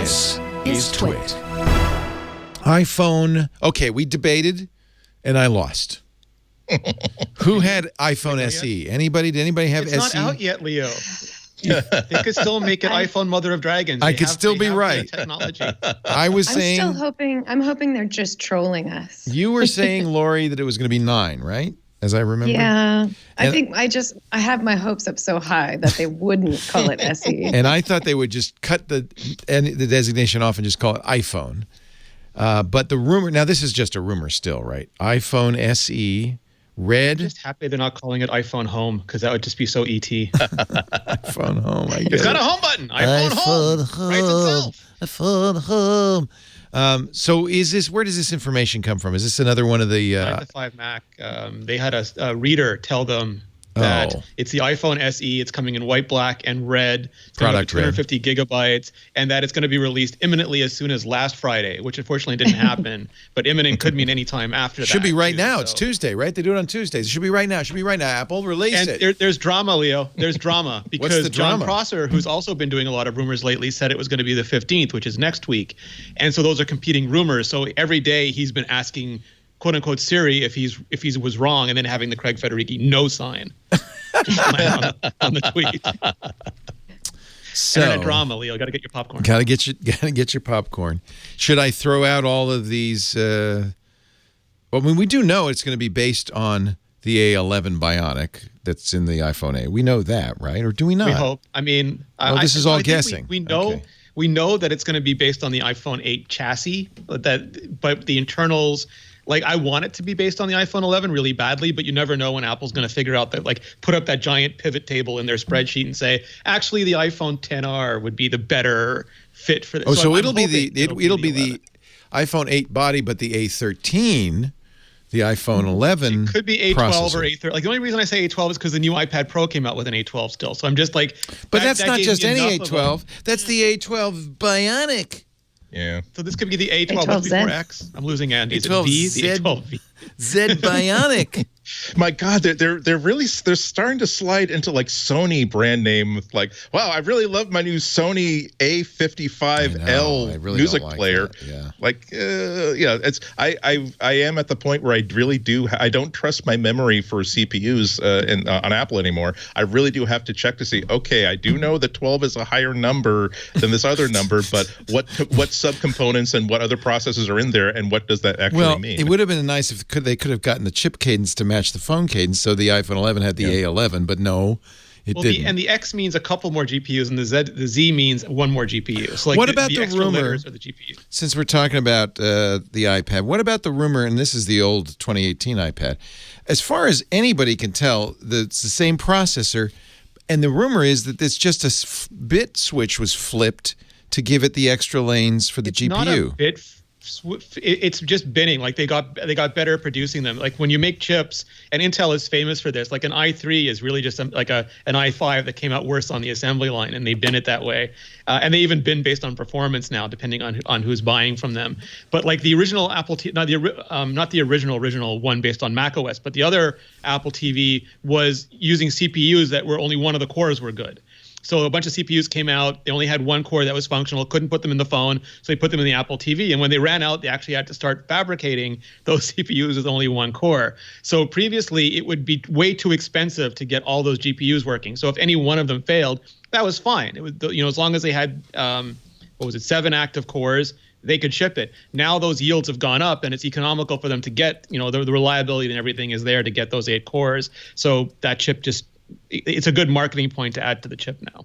This is TWiT. iPhone. Okay, we debated, and I lost. Who had iPhone SE? Anybody? Did anybody have SE? It's not out yet, Leo. They could still make an iPhone Mother of Dragons. I could still be right. Technology. I was saying. I'm hoping they're just trolling us. You were saying, Lori, that it was going to be 9, right? As I remember. Yeah. I have my hopes up so high that they wouldn't call it SE. And I thought they would just cut the designation off and just call it iPhone. But the rumor, now this is just a rumor still, right? iPhone SE, red. I'm just happy they're not calling it iPhone Home, because that would just be so ET. iPhone Home. It's got a home button. iPhone Home. Writes itself. iPhone Home. So where does this information come from? Is this another one of the 9 to 5 Mac? They had a reader tell them that it's the iPhone SE. It's coming in white, black, and red. It's Product 250 gigabytes, and that it's going to be released imminently as soon as last Friday, which unfortunately didn't happen. But imminent could mean any time after that. Should be right now. So. It's Tuesday, right? They do it on Tuesdays. It should be right now. It should be right now. Apple, release it. There's drama, Leo. There's drama. Because What's the drama? John Prosser, who's also been doing a lot of rumors lately, said it was going to be the 15th, which is next week. And so those are competing rumors. So every day he's been asking, quote unquote, Siri if he was wrong, and then having the Craig Federighi no sign on the tweet. So, and then a drama, Leo. Got to get your popcorn. Gotta get your popcorn. Should I throw out all of these? Well, I mean, we do know it's going to be based on the A11 Bionic that's in the iPhone 8. We know that, right? Or do we not? We hope. I mean, this is all guessing. We know. Okay. We know that it's going to be based on the iPhone 8 chassis, but the internals. Like, I want it to be based on the iPhone 11 really badly, but you never know when Apple's going to figure out that, like, put up that giant pivot table in their spreadsheet and say, actually, the iPhone XR would be the better fit for this. Oh, so it'll be the iPhone 8 body, but the A13, the iPhone 11 it could be A12 processor. or A13. Like, the only reason I say A12 is because the new iPad Pro came out with an A12 still. So I'm just like, but that's not just any A12. That's the A12 Bionic. Yeah. So this could be the A12. That's before X. I'm losing Andy. A12 Z. The A12 Z Bionic. My God, they're starting to slide into like Sony brand name. Like, wow, I really love my new Sony A55L music player. Yeah. Like, it's I am at the point where I really do. I don't trust my memory for CPUs on Apple anymore. I really do have to check to see. Okay, I do know that 12 is a higher number than this other number, but what subcomponents and what other processes are in there, and what does that actually mean? It would have been nice if they could have gotten the chip cadence to match the phone cadence, so the iPhone 11 had the A11, but no, it didn't. And the X means a couple more GPUs, and the Z means one more GPU. So, like, what about the extra rumor? letters are the GPU. Since we're talking about the iPad, what about the rumor? And this is the old 2018 iPad. As far as anybody can tell, it's the same processor, and the rumor is that it's just a bit switch was flipped to give it the extra lanes for the GPU. Not a bit. It's just binning. Like, they got better at producing them. Like, when you make chips, and Intel is famous for this. Like, an i3 is really just like an i5 that came out worse on the assembly line, and they bin it that way. And they even bin based on performance now, depending on who's buying from them. But like the original Apple TV, not the original one based on macOS, but the other Apple TV was using CPUs that were only one of the cores were good. So a bunch of CPUs came out. They only had one core that was functional, couldn't put them in the phone, so they put them in the Apple TV. And when they ran out, they actually had to start fabricating those CPUs with only one core. So previously, it would be way too expensive to get all those GPUs working. So if any one of them failed, that was fine. It was, as long as they had, 7 active cores, they could ship it. Now those yields have gone up, and it's economical for them to get, the reliability and everything is there to get those 8 cores. So that chip it's a good marketing point to add to the chip now.